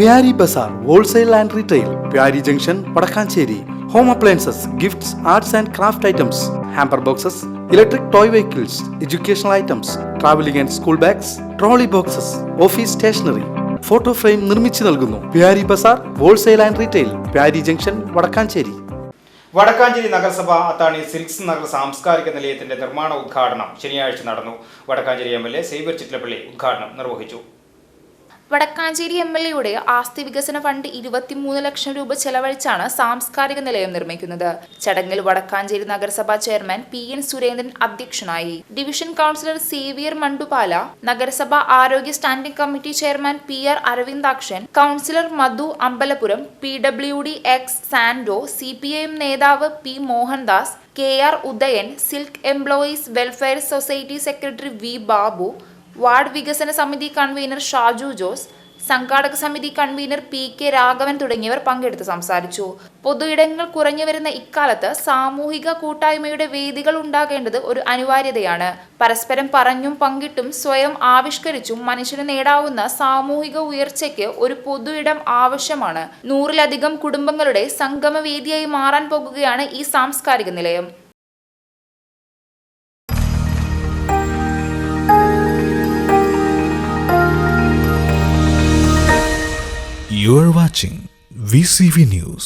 Pyari Bazaar, Wholesale and Retail, Pyari Junction, Padakkancherry. Home appliances, gifts, arts and craft items, hamper boxes, electric toy vehicles, educational items, traveling and school bags, trolley boxes, office stationery, photo frame നിർമ്മിച്ചു നൽകുന്നു. Pyari Bazaar, Wholesale and Retail, Pyari Junction, Padakkancherry. Vadakkanchery നഗരസഭ അത്താണി silks Nagar സാംസ്കാരിക നിലയത്തിന്റെ നിർമ്മാണ ഉദ്ഘാടനം ശനിയാഴ്ച നടന്നു. Vadakkanchery MLA Xavier Chittilappilly ഉദ്ഘാടനം നിർവഹിച്ചു. വടക്കാഞ്ചേരി എംഎൽഎയുടെ ആസ്തി വികസന ഫണ്ട് 23 ലക്ഷം രൂപ ചെലവഴിച്ചാണ് സാംസ്കാരിക നിലയം നിർമ്മിക്കുന്നത്. ചടങ്ങിൽ വടക്കാഞ്ചേരി നഗരസഭാ ചെയർമാൻ പി.എൻ. സുരേന്ദ്രൻ അധ്യക്ഷനായി. ഡിവിഷൻ കൗൺസിലർ സേവിയർ മണ്ടുപാല, നഗരസഭാ ആരോഗ്യ standing committee chairman P R. Aravindakshan, councillor Madhu Ambalapuram, PWD X Sando, CPIM നേതാവ് P. Mohandas, KR Udayan, silk employees welfare society secretary V. Babu, ward വികസന സമിതി കൺവീനർ ഷാജു ജോസ്, സംഘാടക സമിതി കൺവീനർ PK രാഘവൻ തുടങ്ങിയവർ പങ്കെടുത്ത് സംസാരിച്ചു. പൊതുയിടങ്ങൾ കുറഞ്ഞുവരുന്ന ഇക്കാലത്ത് സാമൂഹിക കൂട്ടായ്മയുടെ വേദികൾ ഉണ്ടാകേണ്ടത് ഒരു അനിവാര്യതയാണ്. പരസ്പരം പറഞ്ഞും പങ്കിട്ടും സ്വയം ആവിഷ്കരിച്ചും മനുഷ്യന് നേടാവുന്ന സാമൂഹിക ഉയർച്ചയ്ക്ക് ഒരു പൊതു ഇടം ആവശ്യമാണ്. 100-ലധികം കുടുംബങ്ങളുടെ സംഗമവേദിയായി മാറാൻ പോകുകയാണ് ഈ സാംസ്കാരിക നിലയം. You are watching VCV News.